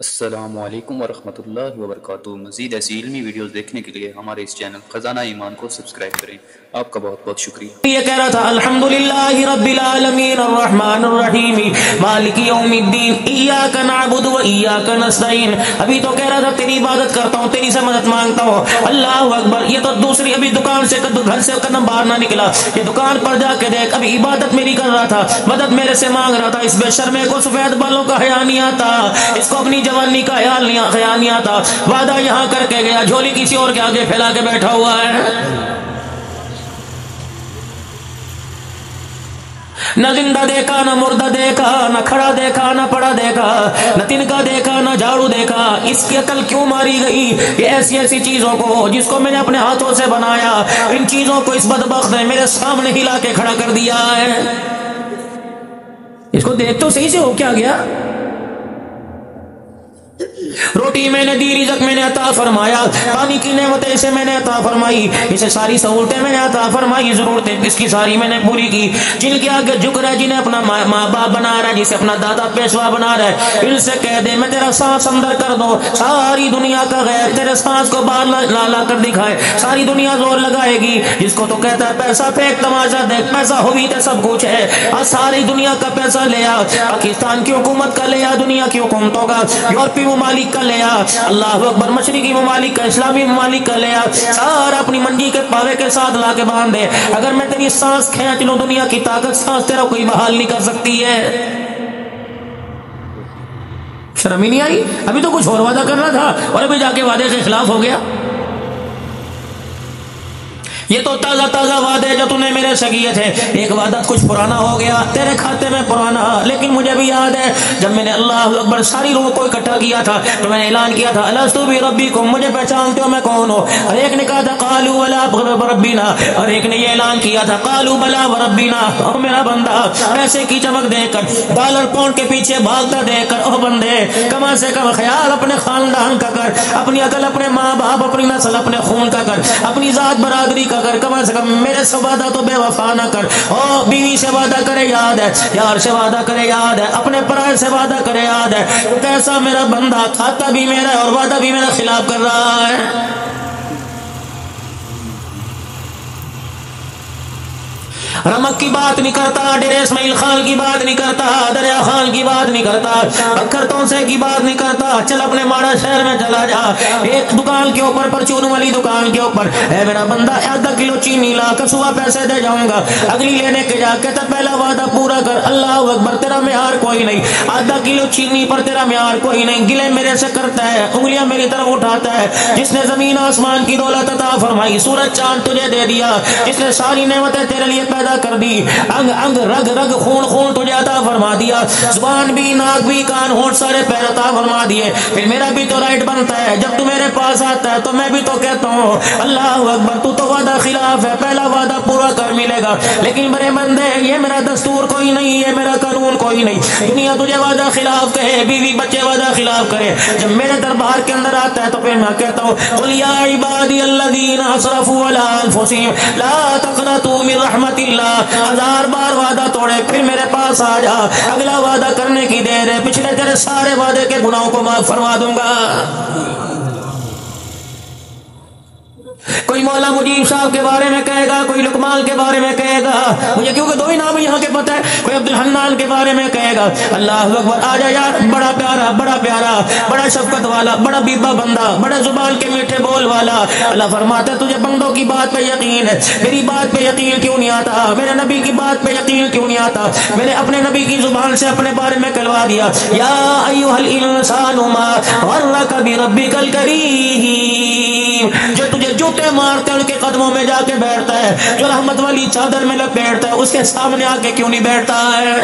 السلام علیکم ورحمۃ اللہ وبرکاتہ۔ مزید ایسی علمی ویڈیوز دیکھنے کے لیے ہمارے اس چینل خزانہ ایمان کو سبسکرائب کریں۔ آپ کا بہت بہت شکریہ۔ یہ کہہ رہا تھا الحمدللہ رب العالمین الرحمن الرحیم مالک یوم الدین ایاک نعبد و ایاک نستعین۔ ابھی تو کہہ رہا تھا تیری عبادت کرتا ہوں، تیری سے مدد مانگتا ہوں، اللہ اکبر۔ یہ تو دوسری ابھی دکان سے گھر سے قدم باہر نہ نکلا، یہ دکان پر جا کے دیکھ ابھی عبادت میری کر رہا تھا، مدد میرے سے مانگ رہا تھا۔ اس بے شرمے کو سفید بالوں کا حیا نہیں آتا، اس کو اپنی جوانی کا خیال نہیں آتا۔ وعدہ یہاں کر کے گیا، جھولی کسی اور کے آگے پھیلا کے بیٹھا ہوا ہے۔ نہ زندہ دیکھا، نہ مردہ دیکھا، نہ کھڑا دیکھا، نہ پڑا دیکھا، نہ تنکا دیکھا، نہ جھاڑو دیکھا۔ اس کی عقل کیوں ماری گئی؟ یہ ایسی چیزوں کو جس کو میں نے اپنے ہاتھوں سے بنایا، ان چیزوں کو اس بدبخت نے میرے سامنے ہلا کے کھڑا کر دیا ہے۔ اس کو دیکھ تو صحیح سے ہو کیا گیا؟ روٹی میں نے دی، رزق میں نے عطا فرمایا، پانی کی نعمتیں اسے میں نے عطا فرمائی، اسے ساری سہولتیں میں نے عطا فرمائی، ضرورتیں اس کی ساری میں نے پوری کی۔ جن کے آگے جھک رہا ہے، جنہیں اپنا ماں باپ بنا رہا ہے، جسے اپنا دادا پیشوا بنا رہا ہے، ان سے کہہ دے میں تیرا سانس اندر کر دو، ساری دنیا کا غیر تیرے سانس کو باہر لا کر دکھائے، ساری دنیا زور لگائے گی۔ جس کو تو کہتا ہے پیسہ پھینک تماشا دیکھ، پیسہ ہوئی تو سب کچھ ہے، اور ساری دنیا کا پیسہ لیا، پاکستان کی حکومت کا لیا، دنیا کی حکومتوں کا، یورپی ممالک کا لیا، اللہ اکبر، مشرقی ممالک کا، اسلامی ممالک کا لیا، سارا اپنی منجی کے پاوے کے ساتھ لا کے باندھ دے۔ اگر میں تیری سانس کھینچ لوں، دنیا کی طاقت سانس تیرا کوئی بحال نہیں کر سکتی ہے۔ شرم ہی نہیں آئی؟ ابھی تو کچھ اور وعدہ کرنا تھا اور ابھی جا کے وعدے کے خلاف ہو گیا۔ یہ تو تازہ وعدے جو تُونے میرے سے کیے تھے، ایک وعدہ کچھ پرانا ہو گیا تیرے کھاتے میں پرانا، لیکن مجھے بھی یاد ہے جب میں نے اللہ اکبر ساری روح کو اکٹھا کیا تھا تو میں نے اعلان کیا تھا الستُ بربکم، مجھے پہچانتے ہو میں کون ہوں؟ اور ایک نے کہا تھا قالوا بلا وربنا، اور ایک نے یہ اعلان کیا تھا قالوا بلا وربنا۔ اور میرا بندہ پیسے کی چمک دیکھ کر، ڈالر پاؤنڈ کے پیچھے بھاگتا دیکھ کر، او بندے کم سے کم خیال اپنے خاندان کا کر، اپنی عقل اپنے ماں باپ، اپنی نسل اپنے خون کا کر، اپنی ذات برادری کا کر، کم سے کم میرے سے وعدہ تو بے وفا نہ کر۔ او بیوی سے وعدہ کرے یاد ہے، یار سے وعدہ کرے یاد ہے، اپنے پرائے سے وعدہ کرے یاد ہے۔ تو کیسا میرا بندہ کھاتا بھی میرا ہے اور وعدہ بھی میرا خلاف کر رہا ہے۔ رمک کی بات نہیں کرتا، ڈیرے اسماعیل خان کی بات نہیں کرتا، دریا خان کی بات نہیں کرتا، بکھر تونسے کی بات نہیں کرتا۔ چل اپنے ماڑا شہر میں چلا جا، ایک دکان کے اوپر پرچون والی دکان کے اوپر، اے میرا بندہ آدھا کلو چینی لا کر صبح پیسے دے جاؤں گا، اگلی لینے کے جا کے تو پہلا وعدہ پورا کر۔ اللہ اکبر، تیرا معیار کوئی نہیں، آدھا کلو چینی پر تیرا معیار کوئی نہیں، گلے میرے سے کرتا ہے، انگلیاں میری طرف اٹھاتا ہے۔ جس نے زمین آسمان کی دولت عطا فرمائی، سورج چاند تجھے دے دیا، جس نے ساری نعمتیں تیرے لیے پیدا کر دی، انگ انگ رگ رگ خون تجھے عطا فرما دیا، زبان بھی، ناک بھی، کان ہونٹ سارے پیر عطا فرما دیے، پھر میرا بھی تو رائٹ بنتا ہے جب تو میرے پاس آتا ہے تو میں بھی تو کہتا ہوں اللہ اکبر، تو وعدہ خلاف ہے، پہلا وعدہ پورا کر ملے گا۔ لیکن میرے بندے یہ میرا دستور کوئی نہیں، یہ میرا قانون کوئی نہیں، دنیا تجھے وعدہ خلاف کہے، بیوی بچے وعدہ خلاف کرے، جب میرے دربار کے اندر آتا ہے تو پھر میں کہتا ہوں قل یا عبادی الذین اسرفوا علی انفسہم لا تقنطوا من رحمت اللہ۔ ہزار بار وعدہ توڑے پھر میرے پاس آ جا، اگلا وعدہ کرنے کی دیر ہے، پچھلے تیرے سارے وعدے کے گناہوں کو معاف فرما دوں گا۔ کوئی مولا مجیب صاحب کے بارے میں کہے گا، کوئی لقمان کے بارے میں کہے گا، مجھے کیونکہ دو ہی نام یہاں کے پتہ ہے، کوئی عبد الحنان کے بارے میں کہے گا۔ اللہ اکبر، آ جا یار، بڑا پیارا، بڑا شفقت والا، بڑا بیبا بندہ، بڑا زبان کے میٹھے بول والا۔ اللہ فرماتا ہے تجھے بندوں کی بات پہ یقین ہے، میری بات پہ یقین کیوں نہیں آتا؟ میرے نبی کی بات پہ یقین کیوں نہیں آتا؟ میں نے اپنے نبی کی زبان سے اپنے بارے میں کہلوا دیا یا ایھا الانسان ما غرک بربک الکریم، جو تجھے جوتے مارتے ان کے قدموں میں جا کے بیٹھتا ہے، جو رحمت والی چادر میں لپیٹتا ہے، اس کے سامنے آ کے کیوں نہیں بیٹھتا ہے؟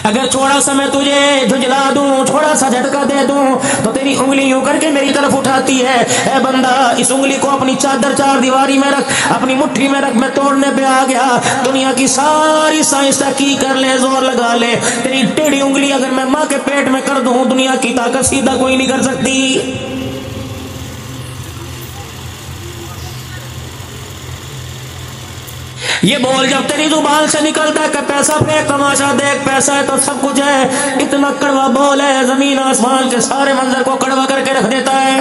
اگر تھوڑا سا میں تجھے جھجلا دوں، تھوڑا سا جھٹکا دے دوں تو تیری انگلی یوں کر کے میری طرف اٹھاتی ہے۔ اے بندہ، اس انگلی کو اپنی چادر چار دیواری میں رکھ، اپنی مٹھی میں رکھ، میں توڑنے پہ آ گیا۔ دنیا کی ساری سائنس تحقیق کر لے، زور لگا لے، تیری ٹیڑھی انگلی اگر میں ماں کے پیٹ میں کر دوں، دنیا کی طاقت سیدھا کوئی نہیں کر سکتی۔ یہ بول جب تیری زبان سے نکلتا ہے کہ پیسہ پھینک تماشا دیکھ، پیسہ ہے تو سب کچھ ہے، اتنا کڑوا بول ہے زمین آسمان کے سارے منظر کو کڑوا کر کے رکھ دیتا ہے۔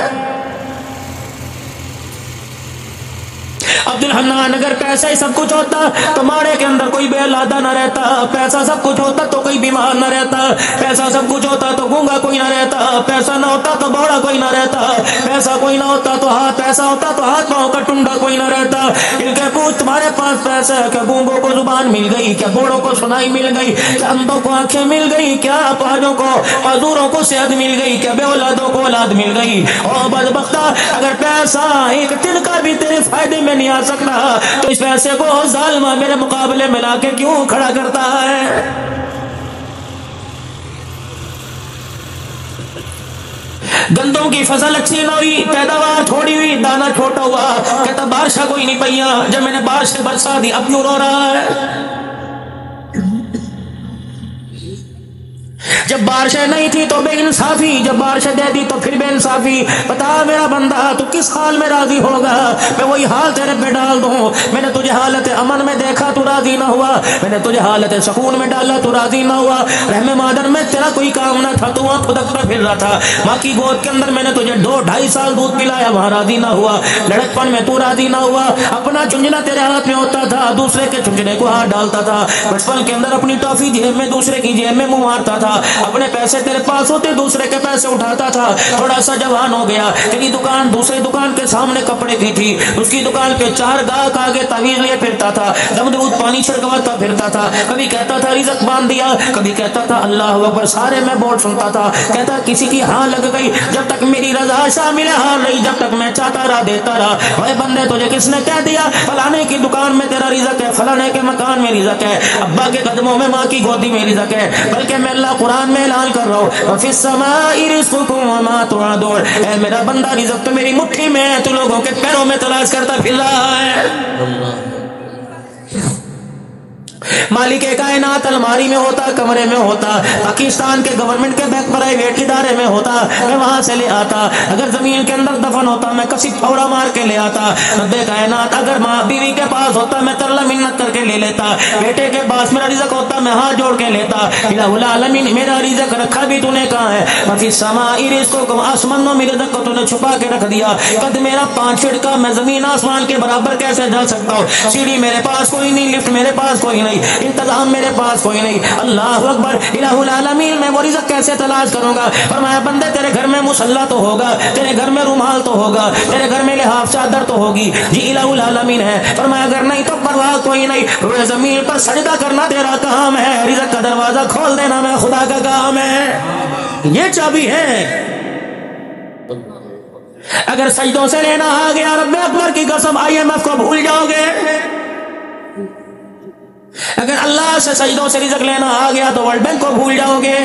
عبدالحنان اگر پیسہ ہی سب کچھ ہوتا تو ماڑے کے اندر کوئی بے اولادہ نہ رہتا، پیسہ سب کچھ ہوتا تو کوئی بیمار نہ رہتا، پیسہ سب کچھ ہوتا تو گونگا کوئی نہ رہتا، پیسہ نہ ہوتا تو بوڑھا کوئی نہ رہتا، پیسہ کوئی نہ ہوتا تو پیسہ ہوتا تو ہاتھ پاؤں کا ٹنڈا کوئی نہ رہتا۔ ان کے پوچھ تمہارے پاس پیسہ ہے، کیا گونگوں کو زبان مل گئی، کیا بوڑھوں کو سنائی مل گئی، کیا اندھوں کو آنکھیں مل گئی، کیا پاجوں کو معذوروں کو صحت مل گئی، کیا بے اولادوں کو اولاد مل گئی؟ اور بدبختہ اگر پیسہ ایک دن کا بھی تیرے فائدے میں نہیں آ سکتا تو اس پیسے کو ظالمہ میرے مقابلے میں لا کے کیوں کھڑا کرتا ہے؟ گندوں کی فصل اچھی نہ ہوئی، پیداوار تھوڑی ہوئی، دانا چھوٹا ہوا، کہتا بارشا کوئی نہیں پیا، جب میں نے بارش سے برسا دی اب کیوں رو رہا ہے؟ جب بارشیں نہیں تھی تو بے انصافی، جب بارشیں دے دی تو پھر بے انصافی۔ بتا میرا بندہ تو کس حال میں راضی ہوگا؟ میں وہی حال تیرے پہ ڈال دوں۔ میں نے تجھے حالت امن میں دیکھا تو راضی نہ ہوا، میں نے تجھے حالت سکون میں ڈالا تو راضی نہ ہوا۔ رحم مادر میں تیرا کوئی کام نہ تھا، تو وہاں پھدکتا پھر رہا تھا۔ ماں کی گود کے اندر میں نے تجھے 2-2.5 سال دودھ پلایا، وہاں راضی نہ ہوا۔ لڑکپن میں تو راضی نہ ہوا، اپنا چنجنا تیرے ہاتھ میں ہوتا تھا، دوسرے کے چنجنے کو ہاتھ ڈالتا تھا۔ بچپن کے اندر اپنی ٹافی جیب میں، دوسرے کی جیب میں منہ مارتا تھا، اپنے پیسے تیرے پاس ہوتے دوسرے کے پیسے اٹھاتا تھا۔ تھوڑا سا جوان ہو گیا، تیری دکان دوسری دکان کے سامنے کپڑے کی تھی، اس کی دکان پہ 4 گاہک آگے تعویذ لیے پھرتا تھا، دودھ پانی چھڑکواتا پھرتا تھا، کبھی کہتا تھا رزق باندھ دیا، کبھی کہتا تھا اللہ اکبر، سارے میں بول سنتا تھا۔ کہتا کسی کی ہاں لگ گئی، جب تک میری رضا شامل ہاں نہیں، جب تک میں چاہتا رہا دیتا رہا۔ اے بندے تجھے کس نے کہہ دیا فلانے کی دکان میں تیرا رزق ہے، فلانے کے مکان میں رزق ہے، ابا کے قدموں میں ماں کی گودی میں رزق ہے؟ بلکہ میں اللہ قرآن میں اعلان کر رہا ہوں وفی السماء رزقکم وما توعدون، اے میرا بندہ رزق تو میری مٹھی میں ہے، تو لوگوں کے پیروں میں تلاش کرتا پھر رہا ہے۔ مالک کائنات الماری میں ہوتا، کمرے میں ہوتا، پاکستان کے گورنمنٹ کے بینک پرائیویٹ ادارے میں ہوتا، میں وہاں سے لے آتا۔ اگر زمین کے اندر دفن ہوتا میں کسی پھوڑا مار کے لے آتا۔ رب کائنات اگر ماں بیوی کے پاس ہوتا میں ترلا منت کر کے لے لیتا، بیٹے کے پاس میرا رزق ہوتا میں ہاتھ جوڑ کے لیتا۔ الہ العالمین میرا رزق رکھا بھی تو نے کہاں ہے؟ وفی السماء رزقکم، آسمانوں میں رزق کو تو نے چھپا کے رکھ دیا۔ قد میرا 5 فٹ کا، میں زمین آسمان کے برابر کیسے جا سکتا ہوں؟ سیڑھی میرے پاس کوئی نہیں، لفٹ میرے پاس کوئی نہیں، انتظام میرے پاس کوئی نہیں۔ اللہ اکبر، الہ العالمین میں وہ رزق کیسے تلاش کروں گا؟ فرمایا بندے تیرے گھر میں مصلی تو ہوگا، تیرے گھر میں رومال تو ہوگا، تیرے گھر میں لحاف چادر تو ہوگی، جی الہ العالمین ہے۔ فرمایا اگر نہیں تو پرواہ کوئی نہیں، روئے زمین پر سجدہ کرنا تیرا کام ہے، رزق کا دروازہ کھول دینا میں خدا کا کام ہے۔ یہ چابی ہے۔ اگر سجدوں سے لینا آ گیا رب اکبر کی قسم IMF کو بھول جاؤ گے۔ اگر اللہ سے سجدوں سے رزق لینا آ گیا تو ورلڈ بینک کو بھول جاؤ گے۔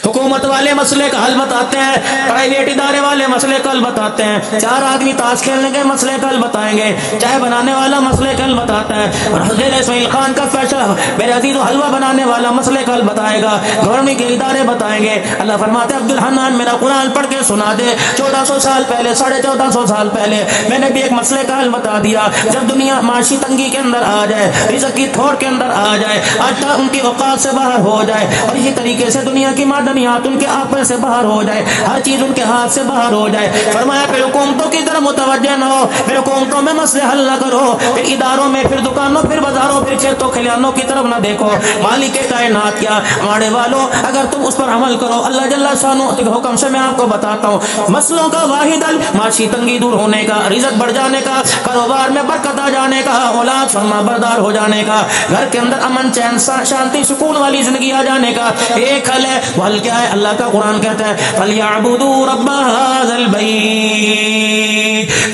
حکومت والے مسئلے کا حل بتاتے ہیں، پرائیویٹ ادارے والے مسئلے کا حل بتاتے ہیں، 4 آدمی تاش کھیلنے کے مسئلے کا حل بتائیں گے، چائے بنانے والا مسئلے کا حل بتاتا ہے، اور حضرت اسماعیل خان کا فیصلہ میرے عزیز حلوہ بنانے والا مسئلے کا حل بتائے گا، گورنمنٹ کے ادارے بتائیں گے۔ اللہ فرماتے ہیں عبدالحنان میرا قرآن پڑھ کے سنا دے، 1400 سال پہلے، 1450 سال پہلے میں نے بھی ایک مسئلے کا حل بتا دیا۔ جب دنیا معاشی تنگی کے اندر آ جائے، رزق کی تھوڑ کے اندر آ جائے، آٹا ان کی اوقات سے باہر ہو جائے، اور اسی طریقے سے دنیا کی معدنیات ان کے آپے سے باہر ہو جائے، ہر چیز ان کے ہاتھ سے باہر ہو جائے، فرمایا پھر حکومتوں کی طرف متوجہ نہ ہو، پھر حکومتوں میں مسئلے حل نہ کرو، پھر اداروں میں، پھر دکانوں، پھر بازاروں، پھر کھیتوں کھلیانوں کی طرف نہ دیکھو۔ مالک کائنات کیا ماڑے والو، اگر تم اس پر عمل کرو، اللہ جل شانہ کے حکم سے میں آپ کو بتاتا ہوں مسئلوں کا واحد حل، معاشی تنگی دور ہونے کا، رزق بڑھ جانے کا، کاروبار میں برکت آ جانے کا، اولاد فرما بردار ہو جانے کا، گھر کے اندر امن چین شانتی سکون والی زندگی آ جانے کا ایک حل ہے۔ وہ حل کیا ہے؟ اللہ کا قرآن کہتا ہے فَلْيَعْبُدُوا رَبَّ هَذَا الْبَيْتِ،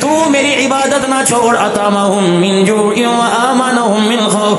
تو میری عبادت نہ چھوڑ، أَطْعَمَهُم مِّن جُوعٍ وَآمَنَهُم مِّن خَوْفٍ،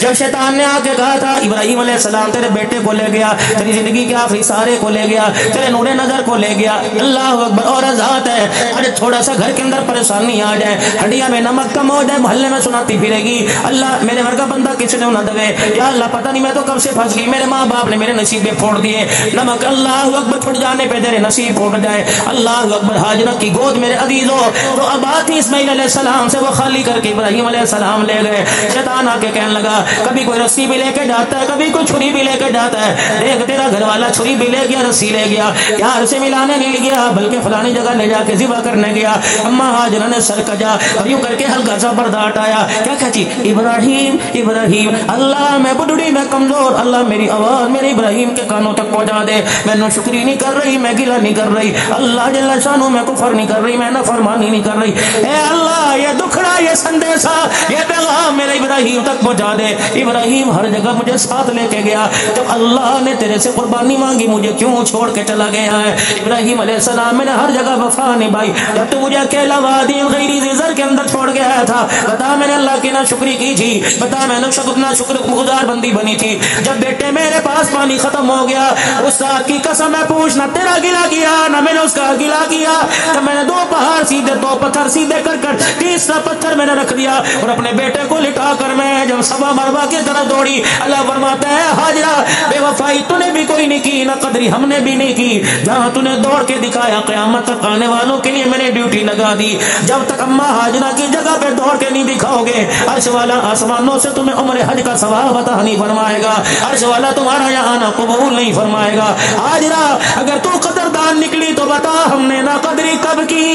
جب شیطان نے آ کے کہا تھا ابراہیم علیہ السلام تیرے بیٹے کو لے گیا, تیری زندگی کے آخری سارے کو لے گیا, تیرے نور نظر کو لے گیا. اللہ اکبر. اور ذات ہے اگر تھوڑا سا گھر کے اندر پریشانی آ جائے, ہڈیا میں نمک کم ہو جائے, محلے میں سناتی پھرے گی اللہ میرے گھر کا بندہ کسی نے نہ دبے, یا اللہ پتہ نہیں میں تو کب سے پھنس گئی, میرے ماں باپ نے میرے نصیبے پھوڑ دیے, نمک اللہ اکبر پھٹ جانے پہ تیرے نصیب پھوڑ جائے. اللہ اکبر. ہاجرہ کی گود میرے عزیزو تو ابات اسماعیل علیہ السلام سے وہ خالی کر کے ابراہیم علیہ السلام لے گئے. شیطان آ کے کہنے لگا کبھی کوئی رسی بھی لے کے جاتا ہے, کبھی کوئی چھری بھی لے کے جاتا ہے, دیکھ تیرا گھر والا چھری بھی لے گیا, رسی لے گیا, یار سے ملانے نہیں گیا بلکہ فلانی جگہ لے جا کے ذبح کرنے گیا. اما ہاجرہ نے سر کجا اور یوں کر کے ہلکا سا پردہ ہٹایا. کیا کہتی ابراہیم ابراہیم, اللہ میں بڈڑی میں کمزور, اللہ میری آواز میرے ابراہیم کے کانوں تک پہنچا دے. میں ناشکری نہیں کر رہی, میں گلہ نہیں کر رہی, اللہ جل شانہ میں کفر نہیں کر رہی, میں نافرمانی نہیں کر رہی. اے اللہ یہ دکھڑا یہ سندیسا یہ پیغام میرے ابراہیم تک پہنچا دے. ابراہیم ہر جگہ مجھے ساتھ لے کے گیا, جب اللہ نے تیرے سے قربانی مانگی مجھے کیوں چھوڑ کے چلا گیا ہے. ابراہیم علیہ السلام میں نے ہر جگہ وفا نبھائی, جب تو مجھے اکیلا وادی غیر ذی زر کے اندر چھوڑ گیا تھا, بتا میں نے اللہ کی ناشکری کی تھی, بتا میں نے شکر گزار بندی بنی تھی. جب بیٹے میرے پاس پانی ختم ہو گیا, اس ذات کی قسم میں پوچھنا تیرا گلا کیا نہ میں نے اس کا گلا کیا. جب میں نے 2 پہاڑ سیدھے 2 پتھر سیدھے کر کر تیسرا پتھر میں نے رکھ دیا اور اپنے بیٹے کو لٹا کر میں جب صفا مروہ کی طرف دوڑی, اللہ فرماتا ہے ہاجرہ بے وفائی تو نے بھی کوئی نہیں کی, نہ قدری ہم نے بھی نہیں کی. جہاں تو نے دوڑ کے دکھایا قیامت تک آنے والوں کے لیے میں نے ڈیوٹی لگا دی. جب تک اما ہاجرہ کی جگہ پہ دوڑ کے نہیں دکھاؤ گے, عرش والا آسمانوں سے تمہیں عمر حج کا ثواب عطا نہیں فرمائے گا, عرش والا تمہارا یہاں آنا قبول نہیں فرمائے گا. ہاجرہ اگر تو قدردان نکلی تو بتا ہم نے نا قدری کب کی.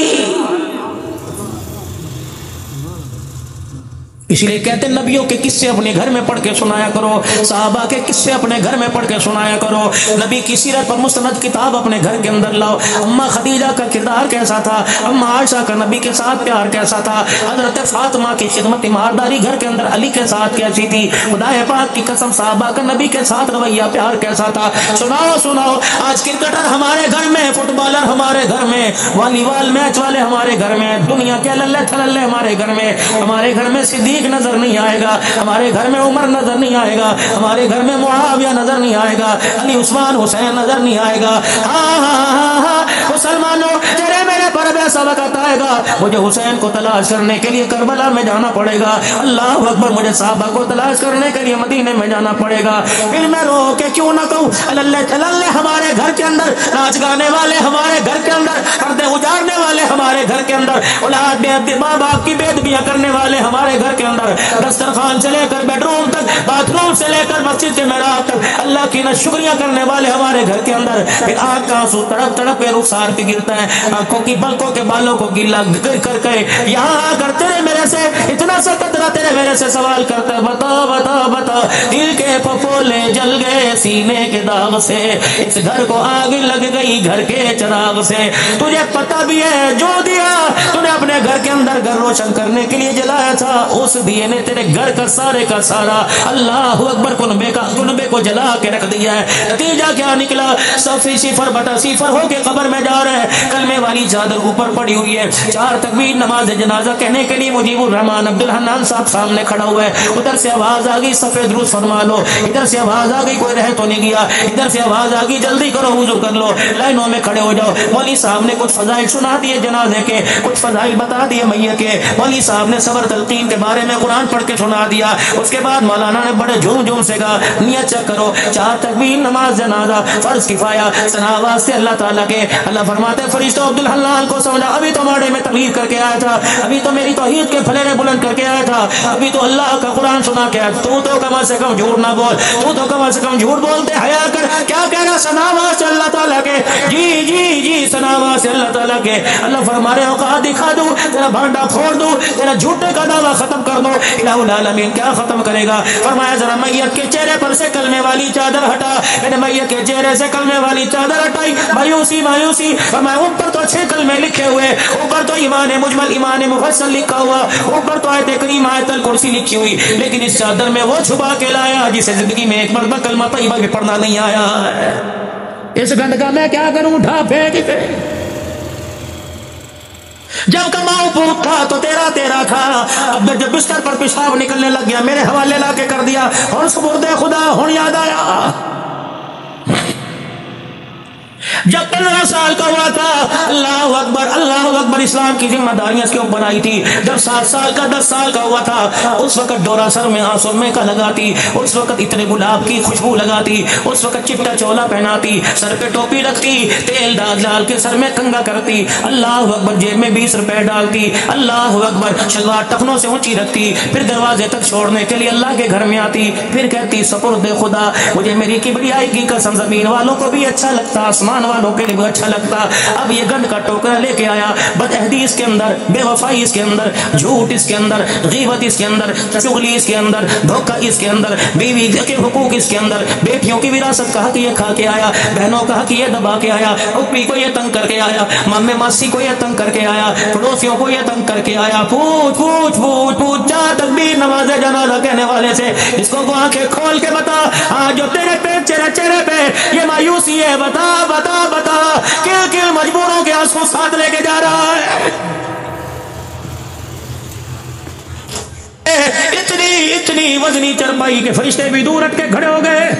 اس لیے کہتے ہیں نبیوں کے قصے اپنے گھر میں پڑھ کے سنایا کرو, صحابہ کے قصے اپنے گھر میں پڑھ کے سنایا کرو, نبی کی سیرت پر مستند کتاب اپنے گھر کے اندر لاؤ. اما خدیجہ کا کردار کیسا تھا, اما عائشہ کا نبی کے ساتھ پیار کیسا تھا, حضرت فاطمہ کی خدمت ایمانداری گھر کے اندر علی کے ساتھ کیسی تھی, خدا پاک کی قسم صحابہ کا نبی کے ساتھ رویہ پیار کیسا تھا. سناؤ سناؤ. آج کرکٹر ہمارے گھر میں, فٹ بالر ہمارے گھر میں, والی بال میچ والے ہمارے گھر میں, دنیا کے للے تھللے ہمارے گھر میں. ہمارے گھر میں صدیق نظر نہیں آئے گا, ہمارے گھر میں عمر نظر نہیں آئے گا, ہمارے گھر میں معاویہ نظر نہیں آئے گا, علی عثمان حسین نظر نہیں آئے گا. مسلمانوں تیرے میرے پر ایسا وقت آئے گا مجھے حسین کو تلاش کرنے کے لیے کربلا میں جانا پڑے گا. اللہ اکبر. مجھے صحابہ کو تلاش کرنے کے لیے مدینے میں جانا پڑے گا. پھر میں رو کے کیوں نہ کہوں اللہ ہمارے گھر کے اندر ناچ گانے والے ہمارے گھر کے اندر, پردے اجاڑنے والے ہمارے گھر کے اندر, اولاد ماں باپ کی بےادبیاں کرنے والے ہمارے گھر کے اندر, دسترخوان سے لے کر بیڈ روم تک, باتھ روم سے لے کر مسجد کے محراب تک اللہ کی نہ شکریہ کرنے والے ہمارے گھر کے اندر. پھر آنکھ کا آنسو تڑپ تڑپ کے رخسار پہ گرتا ہے, آنکھوں کی پلکوں کے بالوں کو گیلا کر کے یہاں آ کر تیرے میرے سے اتنا سا قطرہ تیرے میرے سے سوال کرتا ہے, بتا بتا بتا دل کے پھپھولے جل گئے سینے کے داغ سے, اس گھر کو آگ لگ گئی گھر کے چراغ سے. تجھے پتہ بھی ہے جو دیا تو نے اپنے گھر کے اندر گھر روشن کرنے کے لیے جلایا تھا, اس دیے نے تیرے گھر کا سارے کا سارا اللہ اکبر کنبے کو جلا کے رکھ دیا ہے. نتیجہ کیا نکلا, 0.0 ہو کے قبر میں جا رہے ہیں, کلمے والی چادر اوپر پڑی ہوئی ہے, 4 تکبیر نماز جنازہ کہنے کے لیے مجیب الرحمان عبد الحنان صاحب سامنے کھڑا ہوا ہے. ادھر سے آواز آ گئی سفید درود فرما لو, ادھر سے آواز آ گئی کوئی رہ تو نہیں گیا, ادھر سے آواز آ گئی جلدی کرو وضو کر لو, لائنوں میں کھڑے ہو جاؤ. مولوی صاحب نے کچھ فضائل سنا دیے جنازے کے, کچھ فضائل بتا دیے میت کے, مولوی صاحب نے صبر تلقین کے بارے میں قرآن پڑھ کے سنا دیا. اس کے بعد مولانا نے بڑے جھوم جھوم سے کہا نیت چیک کرو, 4 تکبیر نماز جنازہ فرض کفایہ سناواز سے اللہ تعالیٰ کے. اللہ فرماتے فرشتوں عبد الحنان کو سمجھا, ابھی تو ماڑے میں تقریر کر کے آیا تھا, ابھی تو میری توحید کے پھلیرے بلند کر کے آیا تھا, ابھی تو اللہ کا قرآن سنا کے آیا, تو کم از کم جھوٹ نہ بول, تو کم از کم جھوٹ بولتے حیا کر. کیا کہہ رہا, سناواز سے اللہ تعالیٰ کے, جی جی جی سناواز سے اللہ تعالیٰ کے. اللہ فرما رہے اوقات دکھا دوں, تیرا بھانڈا پھوڑ دوں, تیرا جھوٹے کا دعویٰ ختم کر دو. الہ العالمین کیا ختم کرے گا, فرمایا ذرا میت کے چہرے پر سے کلمے والی چادر ہٹا. میں نے میت کے چہرے سے کلمے والی چادر ہٹائی, مایوسی مایوسی. فرمایا اوپر تو 6 کلمے لکھے ہوئے, اوپر تو ایمان مجمل ایمان مفصل لکھا ہوا, اوپر تو آیت کریم آیت الکرسی لکھی ہوئی, لیکن اس چادر میں وہ چھپا کے لایا جسے زندگی میں ایک مرتبہ کلمہ طیبہ بھی پڑھنا نہیں آیا ہے. اس گند کا میں کیا کروں, اٹھا پھینک. جب کماؤ پوت تھا تو تیرا تیرا تھا، اب جب بستر پر پیشاب نکلنے لگ گیا میرے حوالے لا کے کر دیا، اور سپرد خدا ہوں یاد آیا۔ جب 15 سال کا ہوا تھا، اللہ اکبر اللہ اکبر، اسلام کی ذمہ داریاں اس کے اوپر آئی تھی۔ جب 7 سال کا 10 سال کا ہوا تھا، اس وقت ڈورا سر میں آسرمے کا لگاتی، اس وقت اتنے گلاب کی خوشبو لگاتی، اس وقت چٹا چولا پہناتی، سر پہ ٹوپی رکھتی، تیل ڈال ڈال کے سر میں کنگا کرتی، اللہ اکبر، جیب میں 20 روپے ڈالتی، اللہ اکبر، شلوار ٹخنوں سے اونچی رکھتی، پھر دروازے تک چھوڑنے کے لیے اللہ کے گھر میں آتی، پھر کہتی سپرد خدا مجھے میری کبریائی کی قسم زمین والوں کو بھی اچھا لگتا، آسمان والوں کے لیے بھی اچھا لگتا، اب یہ گند کا ٹوکرا لے کے آیا، بدعہدی اس کے اندر، بے وفائی اس کے اندر، جھوٹ اس کے اندر، غیبت اس کے اندر، چغلی اس کے اندر، دھوکہ اس کے اندر، بیوی کے حقوق اس کے اندر، بیٹیوں کی وراثت کہا کہ یہ کھا کے آیا، بہنوں کہا کہ یہ دبا کے آیا، اوپی کو یہ تنگ کر کے آیا، مامے ماسی کو یہ تنگ کر کے آیا، پڑوسیوں کو یہ تنگ کر کے آیا، پوچھ پوچھ پوچھ پوچھ، چار تکبیر نماز جنازہ کہنے والے سے اس کو آنکھیں کھول کے بتا، ہاں جو تیرے پہ چہرے پہ یہ مایوسی ہے، بتا بتا بتا، کل مجبوروں کے آنسو ساتھ لے کے جا رہا ہے۔ اتنی وزنی چرپائی کے فرشتے بھی دور ہٹ کے کھڑے ہو گئے۔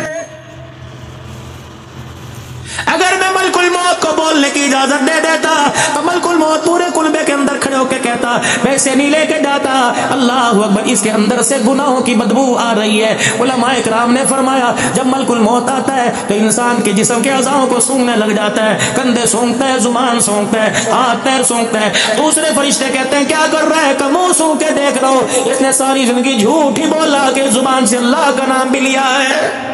اگر میں ملک الموت کو بولنے کی اجازت دے دیتا تو ملک الموت پورے کلبے کے اندر کھڑے ہو کے کہتا میں اسے نہیں لے کے جاتا، اللہ اکبر، اس کے اندر سے گناہوں کی بدبو آ رہی ہے۔ علماء کرام نے فرمایا جب ملک الموت آتا ہے تو انسان کے جسم کے اعضاؤں کو سونگنے لگ جاتا ہے، کندھے سونگتا ہے، زبان سونگتا ہے، ہاتھ پیر سونگتا ہے۔ دوسرے فرشتے کہتے ہیں کیا کر رہا ہے؟ کہ منہ سونگ کے دیکھ رہا ہو، اس نے ساری زندگی جھوٹ ہی بولا کہ زبان سے اللہ کا نام بھی لیا ہے۔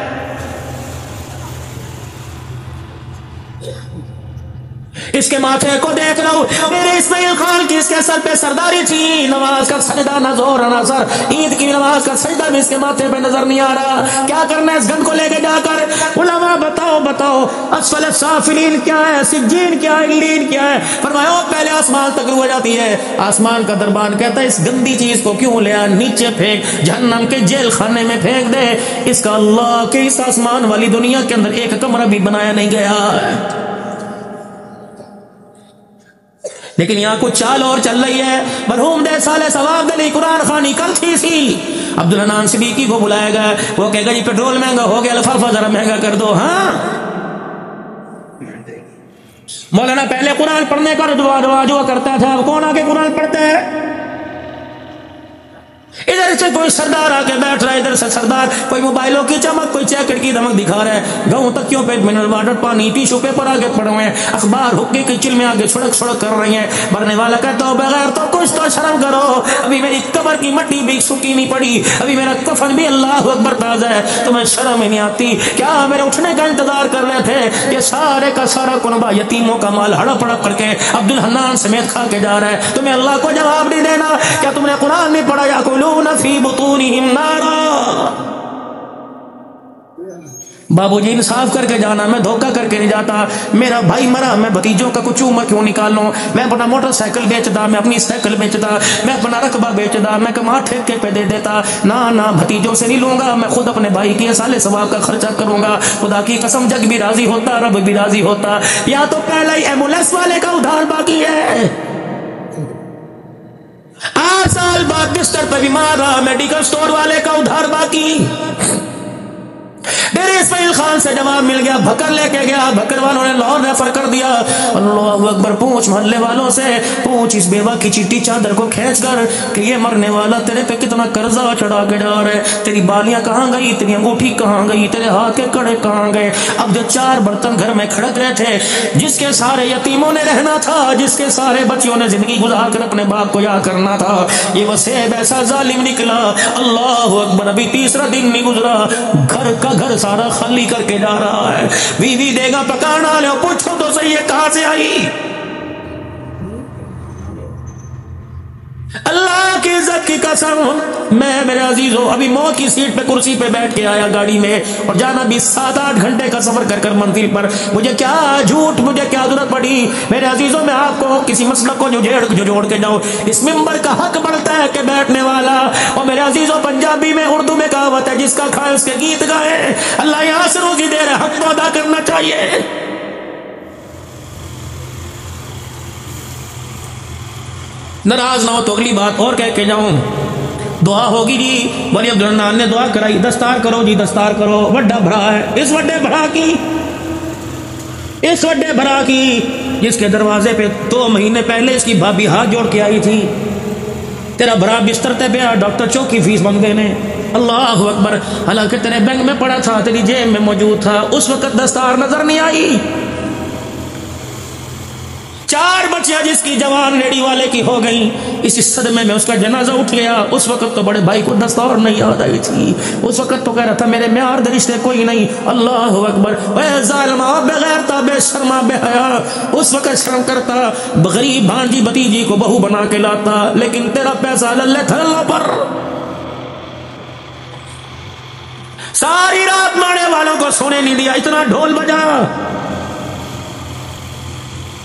اس کے ماتھے کو دیکھ رہا ہوں، میرے اسماعیل خان کی اس کے سر پہ سرداری تھی، نماز کا سجدہ نہ زور نہ سر، عید کی نماز کا سجدہ بھی اس کے ماتھے پہ نظر نہیں آ رہا۔ کیا کرنا ہے اس گن کو لے کے جا کر؟ علماء بتاؤ بتاؤ، اسفل السافلین کیا ہے، سجین کیا ہے، علین کیا ہے؟ فرمایا پہلے آسمان تک رو جاتی ہے، آسمان کا دربان کہتا ہے اس گندی چیز کو کیوں لیا، نیچے پھینک، جہنم کے جیل خانے میں پھینک دے، اس کا اللہ کے اس آسمان والی دنیا کے اندر ایک کمرہ بھی بنایا نہیں گیا۔ لیکن یہاں کچھ چال اور چل رہی ہے۔ مرحوم دے سالے ثواب دلی قرآن خوانی کل تھی سی، عبدالحنان صدیقی کو بلایا گیا، وہ کہے گا جی پیٹرول مہنگا ہو گیا، لفافہ ذرا مہنگا کر دو۔ ہاں مولانا پہلے قرآن پڑھنے کا رواج کرتا تھا، اب کون آگے قرآن پڑھتا ہے؟ ادھر سے کوئی سردار آ کے بیٹھ رہا ہے، ادھر سے سردار کوئی موبائلوں کی چمک، کوئی جیکٹ کی دمک دکھا رہا ہے، گاؤں تکیوں پہ منرل واٹر پانی ٹیشو پیپر آگے پڑے ہوئے ہیں، اخبار حقی کی چل میں آگے سڑک کر رہی ہیں۔ مرنے والا کہتا ہو بغیر تو کچھ تو شرم کرو، ابھی میری قبر کی مٹی بھی سوکھی نہیں پڑی، ابھی میرا کفن بھی اللہ اکبر تازہ ہے، تمہیں شرم ہی نہیں آتی کیا؟ میرے اٹھنے کا انتظار کر رہے تھے، یہ سارے کا سارا کنبہ یتیموں کا مال ہڑپ ہڑپ کر کے عبدالحنان سمیت کھا کے جا رہا ہے، تمہیں اللہ کو جواب نہیں دینا؟ کیا تم نے قرآن نہیں پڑھا؟ یاکلون فی بطونہم نارا۔ بابو جی انصاف کر کے جانا، میں دھوکہ کر کے نہیں جاتا، میرا بھائی مرا، میں بھتیجوں کا کچھ عمر کیوں نکالوں؟ میں اپنا موٹر سائیکل بیچتا، میں اپنی سائیکل بیچتا، میں اپنا رقبہ بیچتا، میں کما ٹھیکے پہ دے دیتا، نہ بھتیجوں سے نہیں لوں گا، میں خود اپنے بھائی کی سالے ثواب کا خرچہ کروں گا۔ خدا کی قسم جگ بھی راضی ہوتا، رب بھی راضی ہوتا۔ یا تو پہلا ہی ایمبولینس والے کا ادھار باقی ہے، 8 سال بعد بستر پہ بیمار رہا، میڈیکل سٹور والے کا ادھار باقی۔ ڈیرے اسماعیل خان سے جواب مل گیا، بھکر لے کے گیا، بھکر والوں نے لاہور ریفر کر دیا۔ اللہ اکبر، پوچھ محلے والوں سے، پوچھ اس بیوہ کی چیٹی چادر کو کھینچ کر کہ یہ مرنے والا تیرے پہ کتنا قرضہ چڑھا کے جا رہے، تیری بالیاں کہاں گئی، تیری انگوٹھی کہاں گئی، تیرے ہاتھ کے کڑے کہاں گئے؟ اب جو 4 برتن گھر میں کھڑک رہے تھے، جس کے سارے یتیموں نے رہنا تھا، جس کے سارے بچیوں نے زندگی گزار کر اپنے باپ کو یاد کرنا تھا، یہ وسیب ایسا ظالم نکلا، اللہ اکبر، ابھی 3را دن نہیں گزرا، گھر کا گھر سارا خالی کر کے جا رہا ہے۔ بیوی دے گا پکانا لے، پوچھو تو صحیح ہے کہاں سے آئی؟ اللہ کی عزت کی قسم، میں میرے عزیزوں ابھی موت کی سیٹ پہ کرسی پہ بیٹھ کے آیا گاڑی میں، اور جانا بھی 7-8 گھنٹے کا سفر کر منزل پر، مجھے کیا جھوٹ، مجھے کیا ضرورت پڑی؟ میرے عزیزوں میں آپ کو کسی مسلک کو جوڑ کے جاؤ، اس ممبر کا حق بڑھتا ہے کہ بیٹھنے والا، اور میرے عزیزوں پنجابی میں اردو میں کہاوت ہے جس کا کھائے اس کے گیت گائے، اللہ یہاں سے روزی دے رہے، حق تو ادا کرنا چاہیے۔ ناراض نہ ہو تو اگلی بات اور کہہ کے جاؤں. دعا ہوگی جی. ولی عبدالرحمن نے دعا کرائی, دستار کرو جی, دستار کرو. وڈا بھرا ہے, اس وڈے بھرا کی جس کے دروازے پہ 2 مہینے پہلے اس کی بھابھی ہاتھ جوڑ کے آئی تھی. تیرا بھرا بستر تے پیا, ڈاکٹر چوکی فیس بن گئے نے. اللہ اکبر. حالانکہ تیرے بینک میں پڑا تھا, تیری جیب میں موجود تھا, اس وقت دستار نظر نہیں آئی. 4 بچیاں جس کی جوان لیڈی والے کی ہو گئی, اسی صدمے میں اس کا جنازہ اٹھ گیا. اس وقت تو بڑے بھائی کو دستار نہیں یاد آئی تھی. اس وقت تو کہہ رہا تھا میرے میار دے رشتے کوئی نہیں. اللہ اکبر. اے ظالما, بغیرتا, بے شرما, بے حیا. اس وقت شرم کرتا, غریب بھانجی بھتیجی کو بہو بنا کے لاتا, لیکن تیرا پیسہ للے تھلوں پر. ساری رات مارنے والوں کو سونے نہیں دیا, اتنا ڈھول بجا.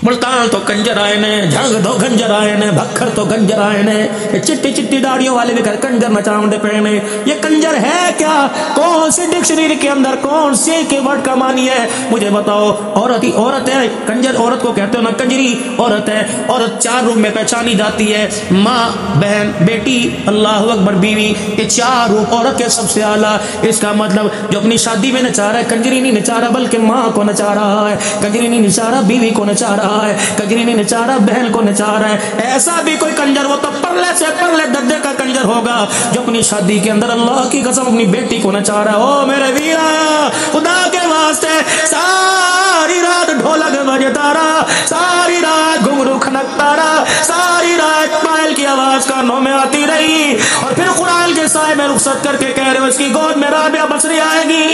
ملتان تو کنجر آئے نے, جھنگ تو کنجر آئے نے, بکھر تو کنجر آئے نے, چٹی چٹی داڑیوں والے بھی کنجر نچاؤنڈے پہنے. یہ کنجر ہے کیا؟ کون سی ڈکشنری کے اندر کون سی کے ورڈ کا معنی ہے مجھے بتاؤ. عورت ہی عورت ہے. کنجر عورت کو کہتے ہو نا, کنجری عورت ہے. عورت 4 روپ میں پہچانی جاتی ہے, ماں, بہن, بیٹی, اللہ اکبر, بیوی. یہ 4 روپ عورت کے سب سے اعلیٰ. اس کا مطلب جو اپنی شادی میں نچا رہا ہے, کنجری نہیں نچا رہا بلکہ ماں کو نچا رہا ہے. کنجری نہیں نچا رہا بیوی کو نچا رہا ہے. کنجری نہیں نچا رہا بہن کو نچا رہا ہے. ایسا بھی کوئی کنجر وہ تو پرلے سے پرلے درجے کا کنجر ہوگا جو اپنی شادی کے اندر اللہ کی قسم اپنی بیٹی کو نچا رہا ہے. او میرے ویرا, خدا کے واسطے ساری رات ڈھولک بجتا رہا, ساری رات گھنگرو کھنکتا رہا, ساری رات پائل کی آواز کانوں میں آتی رہی, اور پھر قرآن کے سائے میں رخصت کر کے کہہ رہے ہو اس کی گود میں رابعہ بصری آئے گی.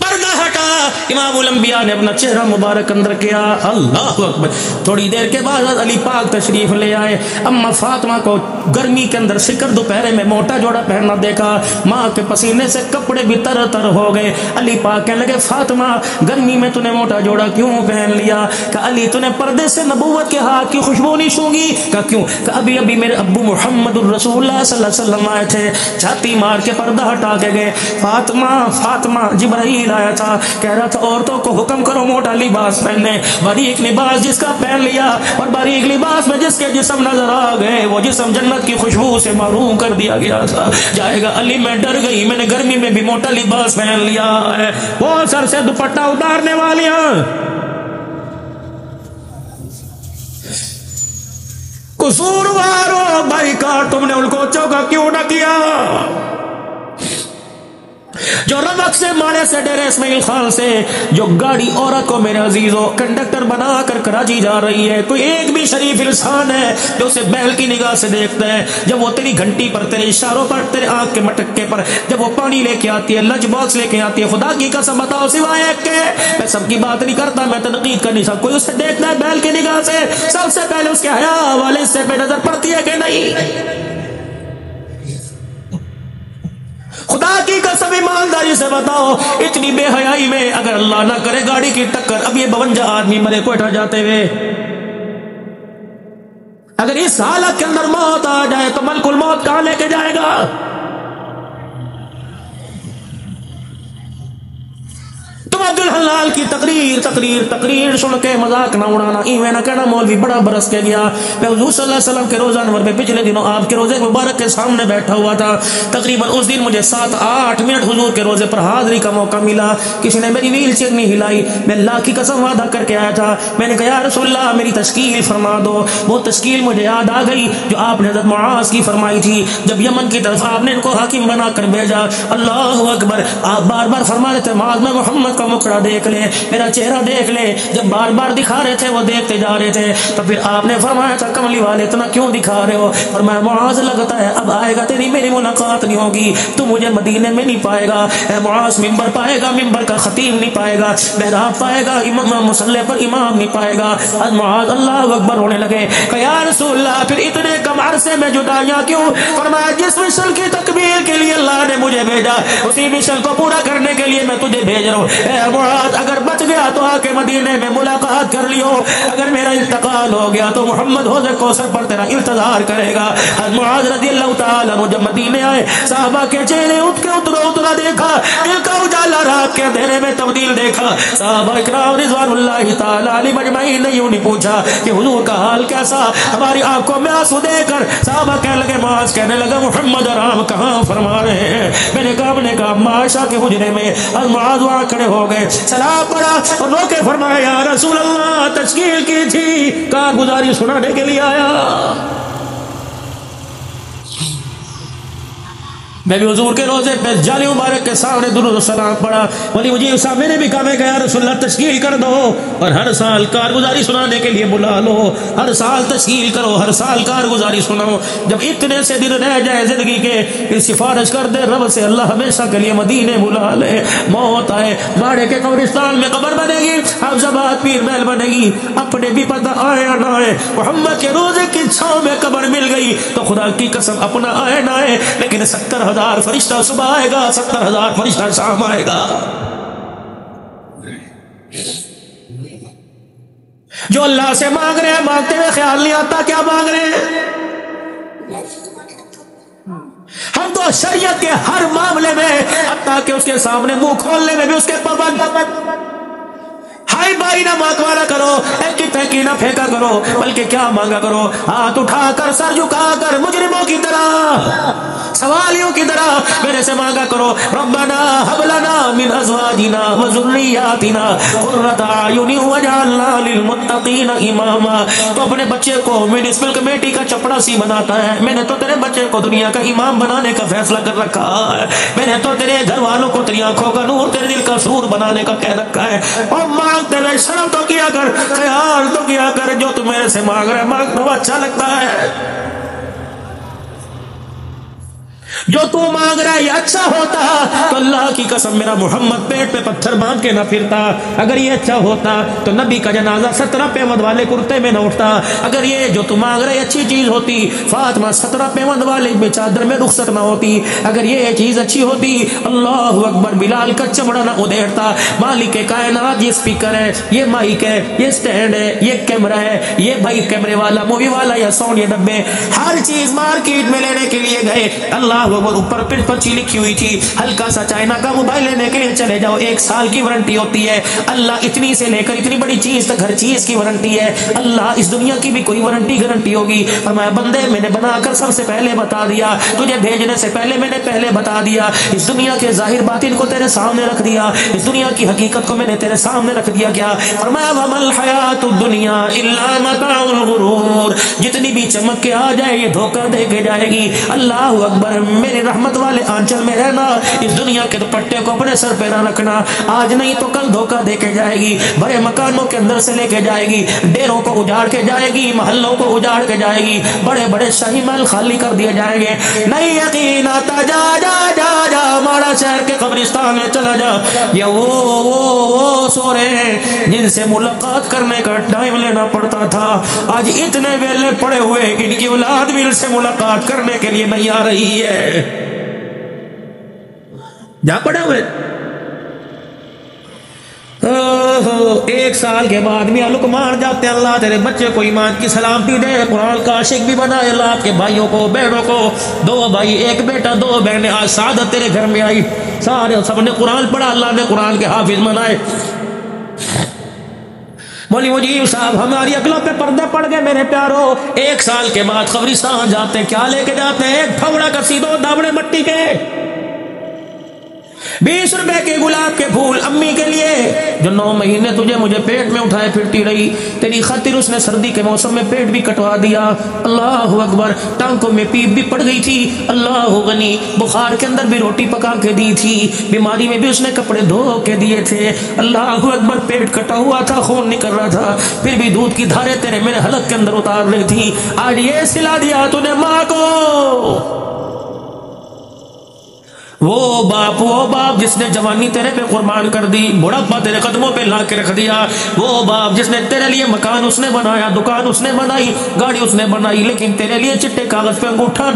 پردہ ہٹا. امام الانبیاء نے اپنا چہرہ مبارک اندر کیا. اللہ اکبر. تھوڑی دیر کے بعد علی پاک تشریف لے آئے. اما فاطمہ کو گرمی کے اندر سکر دوپہرے میں موٹا جوڑا پہننا دیکھا. ماں کے پسینے سے کپڑے بھی تر تر ہو گئے. علی پاک کہنے لگے فاطمہ گرمی میں تو نے موٹا جوڑا کیوں پہن لیا؟ کہ علی تو نے پردے سے نبوت کے ہاتھ کی خوشبو نہیں سونگی؟ کہ کیوں؟ کہ ابھی ابھی میرے ابو محمد الرسول اللہ صلی اللہ علیہ وسلم آئے تھے, چھاتی مار کے پردہ ہٹا کے گئے. فاطمہ جبرائیل آیا تھا, کہہ رہا تھا عورتوں کو حکم کرو موٹا لباس پہننے. باریک لباس جس کا پہن لیا اور باریک لباس میں جس کے جسم نظر آ گئے, وہ جسم جنت کی خوشبو سے محروم کر دیا گیا تھا. جائے گا علی میں ڈر گئی, میں نے گرمی میں بھی موٹا لباس پہن لیا ہے. وہ سر سے دوپٹہ اتارنے والیاں, قصوروارو بھائی کا تم نے ان کو چوکا کیوں نہ کیا؟ جو رمک سے ماڑے سے ڈیرے اسماعیل خان سے جو گاڑی عورت کو میرے عزیزوں کنڈکٹر بنا کر کراچی جا رہی ہے, کوئی ایک بھی شریف انسان ہے جو اسے بیل کی نگاہ سے دیکھتا ہے؟ جب وہ تیری گھنٹی پر, تیرے اشاروں پر, تیرے آنکھ کے مٹکے پر جب وہ پانی لے کے آتی ہے, لنچ باکس لے کے آتی ہے, خدا کی قسم بتاؤ سوائے ایک کے, میں سب کی بات نہیں کرتا, میں تنقید کرنی سب کوئی اسے دیکھتا ہے بیل کی نگاہ سے, سب سے پہلے اس کے حیا والے سے پہ نظر پڑتی ہے کہ نہیں؟ خدا کی قسم ایمانداری سے بتاؤ, اتنی بے حیائی میں اگر اللہ نہ کرے گاڑی کی ٹکر, اب یہ 52 آدمی مرے کوئٹہ جاتے ہوئے, اگر اس حالت کے اندر موت آ جائے تو ملک الموت کہاں لے کے جائے گا؟ تم عبدالحلال کی تقریر سن کے مذاق نہ اڑانا, ایویں نہ کہنا مولوی بڑا برس کے گیا. میں حضور صلی اللہ علیہ وسلم کے روزہ انور میں پچھلے دنوں آپ کے روزے مبارک کے سامنے بیٹھا ہوا تھا. تقریباً اس دن مجھے 7-8 منٹ حضور کے روزے پر حاضری کا موقع ملا. کسی نے میری ویل چیئر نہیں ہلائی. میں اللہ کی قسم وعدہ کر کے آیا تھا, میں نے کہا یا رسول اللہ میری تشکیل فرما دو. وہ تشکیل مجھے یاد آ گئی جو آپ نے حضرت معاذ کی فرمائی تھی جب یمن کی طرف آپ نے ان کو حاکم بنا کر بھیجا. اللہ اکبر. آپ بار بار فرما رہے تھے معاذ میں محمد کا مکھڑا دیکھ لے, میرا چہرہ دیکھ لے. جب بار بار دکھا رہے تھے وہ دیکھتے جا رہے تھے, تو پھر آپ نے فرمایا تھا کملی والے اتنا کیوں دکھا رہے ہو؟ فرمایا معاذ لگتا ہے اب آئے گا تیری میری ملاقات نہیں ہوگی, تو مجھے مدینے میں نہیں پائے گا. معاذ ممبر پائے گا, ممبر کا خطیب نہیں پائے گا, محراب پائے گا, امام مصلی پر امام نہیں پائے گا. معاذ اللہ اکبر ہونے لگے کہ یا رسول اللہ پھر اتنے کم عرصے میں جدائیاں کیوں؟ فرمایا جس مشن کی تکمیل کے لیے اللہ نے مجھے بھیجا اسی مشن کو پورا کرنے کے لیے میں تجھے بھیج رہا ہوں. اے معاذ اگر بچ گیا تو آ کے مدینے میں ملاقات کر لیو, اگر میرا انتقال ہو گیا تو محمد حوض کوثر پر تیرا انتظار کرے گا. معاذ رضی اللہ تعالیٰ عنہ جب مدینے آئے صحابہ کے چہرے اترا دیکھا، دل کا اجالا رات کے اندھیرے میں تبدیل دیکھا۔ صحابہ اکرام رضوان اللہ تعالیٰ علیہم اجمعین نے یوں نہیں پوچھا کہ حضور کا حال کیسا، ہماری آنکھوں میں آنسو دے کر صحابہ کہنے لگے، معاذ کہنے لگا محمد آرام کہاں فرما رہے ہیں؟ میں نے کہا معاشہ کے حجرے میں۔ معاذ وہاں کھڑے ہو گئے، سلام پڑھا اور رو کے فرمایا یا رسول اللہ تشکیل کی تھی، کارگزاری سنانے کے لیے آیا۔ میں بھی حضور کے روزے پہ جالی مبارک کے سامنے درود و سلام پڑھا۔ ولی مجھے صاحب میں نے بھی کہا، میں کہ یا رسول اللہ تشکیل کر دو اور ہر سال کارگزاری سنانے کے لیے بلا لو، ہر سال تشکیل کرو، ہر سال کارگزاری سناؤ۔ جب اتنے سے دن رہ جائے زندگی کے، پھر سفارش کر دے رب سے اللہ ہمیشہ کے لیے مدینے بلا لے۔ موت آئے باڑے کے قبرستان میں قبر بنے گی، حفظ آباد پیر محل بنے گی، اپنے بھی پتہ آئے یا نہ آئے، محمد کے روزے کی چھاؤں میں قبر مل گئی تو خدا کی قسم اپنا آئے نہ آئے، لیکن 70,000 فرشتہ صبح آئے گا، 70,000 فرشتہ شام آئے گا۔ جو اللہ سے مانگ رہے ہیں، مانگتے ہوئے خیال نہیں آتا کیا مانگ رہے ہیں۔ ہم تو شریعت کے ہر معاملے میں، حتیٰ کہ اس کے سامنے منہ کھولنے میں بھی اس کے پابند، ہائی بائی نہ مانگوانا کرو، ایک نہ پھینکا کرو، بلکہ کیا مانگا کرو، ہاتھ اٹھا کر سر جھکا کر مجرموں کی طرح، سوالیوں کی طرح میرے سے مانگا کرو، ربنا هب لنا من ازواجنا وذرياتنا قرة اعين واجعلنا للمتقين اماما۔ تو اپنے بچے کو میونسپل کمیٹی کا چپڑاسی بناتا ہے، میں نے تو تیرے بچے کو دنیا کا امام بنانے کا فیصلہ کر رکھا ہے، میں نے تو تیرے گھر والوں کو تیری آنکھوں کا نور، تیرے دل کا سرور بنانے کا کہہ رکھا ہے۔ اور مانگتے ہوئے شرم تو کیا کر، خیال تو کیا کر، جو تم میرے سے مانگ رہے مانگ تو اچھا لگتا ہے، جو تو مانگ رہا ہے یہ اچھا ہوتا تو اللہ کی قسم میرا محمد پیٹ پہ پتھر باندھ کے نہ پھرتا۔ اگر یہ اچھا ہوتا تو نبی کا جنازہ 17 پیوند والے کرتے میں نہ اٹھتا۔ اگر یہ جو تو مانگ رہے اچھی چیز ہوتی، فاطمہ 17 پیوند والے چادر میں رخصت نہ ہوتی۔ اگر یہ چیز اچھی ہوتی، اللہ اکبر، بلال کا چمڑا نہ ادھیڑتا۔ مالک کائنات یہ سپیکر ہے، یہ مائک ہے، یہ سٹینڈ ہے، یہ کیمرہ ہے، یہ بھائی کیمرے والا، مووی والا یا ساؤنڈ، یہ ڈبے، ہر چیز مارکیٹ میں لینے کے لیے گئے، اللہ اوپر پرچی لکھی ہوئی تھی، ہلکا سا چائنا کا موبائل لینے کے لیے چلے جاؤ، 1 سال کی وارنٹی ہوتی ہے۔ اللہ اتنی سے لے کر اتنی بڑی چیز تک ہر چیز کی وارنٹی ہے۔ اللہ اس دنیا کی بھی کوئی وارنٹی گارنٹی ہوگی؟ فرمایا بندے میں نے بنا کر سب سے پہلے بتا دیا، تجھے بھیجنے سے پہلے میں نے پہلے بتا دیا، اس دنیا کے ظاہر باطن کو تیرے سامنے رکھ دیا، اس دنیا کی حقیقت کو میں نے تیرے سامنے رکھ دیا۔ کیا فرمایا وَمَا الْحَيَاةُ الدُّنْيَا إِلَّا مَتَاعُ الْغُرُورِ، جتنی بھی چمک کے آ جائے یہ دھوکہ دے کے جائے گی۔ اللہ اکبر، میرے رحمت والے آنچل میں رہنا، اس دنیا کے دوپٹے کو اپنے سر پہ نہ رکھنا، آج نہیں تو کل دھوکہ دے کے جائے گی، بڑے مکانوں کے اندر سے لے کے جائے گی، ڈیروں کو اجاڑ کے جائے گی، محلوں کو اجاڑ کے جائے گی، بڑے بڑے شاہی محل خالی کر دیے جائیں گے۔ نہیں یقین آتا، جا جا جا جا ماڑا شہر کے قبرستان میں چلا جا، یا وہ سو رہے ہیں جن سے ملاقات کرنے کا ٹائم لینا پڑتا تھا، آج اتنے ویلے پڑے ہوئے ان کی اولاد بھی ان سے ملاقات کرنے کے لیے نہیں آ رہی ہے، جا پڑے ہوئے۔ 1 سال کے بعد میاں لقمان جاتے ہیں، اللہ تیرے بچے کو ایمان کی سلامتی دے، قرآن کا عاشق بھی بنائے، اللہ آپ کے بھائیوں کو، بہنوں کو، 2 بھائی 1 بیٹا 2 بہنیں، آج سعادت تیرے گھر میں آئی، سارے سب نے قرآن پڑھا، اللہ نے قرآن کے حافظ بنائے۔ مولی مجیب صاحب ہماری عقلوں پہ پردے پڑ گئے میرے پیارو۔ 1 سال کے بعد قبرستان جاتے ہیں، کیا لے کے جاتے ہیں؟ 1 پھوڑا کا سیدھو دابڑے مٹی کے، 20 روپے کے گلاب کے پھول امی کے لیے، جو 9 مہینے تجھے مجھے پیٹ میں اٹھائے پھرتی رہی، تیری خاطر اس نے سردی کے موسم میں پیٹ بھی کٹوا دیا، اللہ اکبر، ٹانکوں میں پیپ بھی پڑ گئی تھی، اللہ غنی، بخار کے اندر بھی روٹی پکا کے دی تھی، بیماری میں بھی اس نے کپڑے دھو کے دیے تھے، اللہ اکبر، پیٹ کٹا ہوا تھا، خون نکل رہا تھا، پھر بھی دودھ کی دھاریں تیرے میرے حلق کے اندر اتار رہی تھی، آج یہ سلا دیا تو نے ماں کو، وہ باپ جس نے جوانی تیرے پہ قربان کر دی، بڑھاپا تیرے قدموں پہ لا کے رکھ دیا، وہ باپ جس نے تیرے لیے مکان اس نے بنایا، دکان اس نے بنائی، گاڑی اس نے بنائی، لیکن تیرے لیے چٹے کاغذ پہ انگوٹھا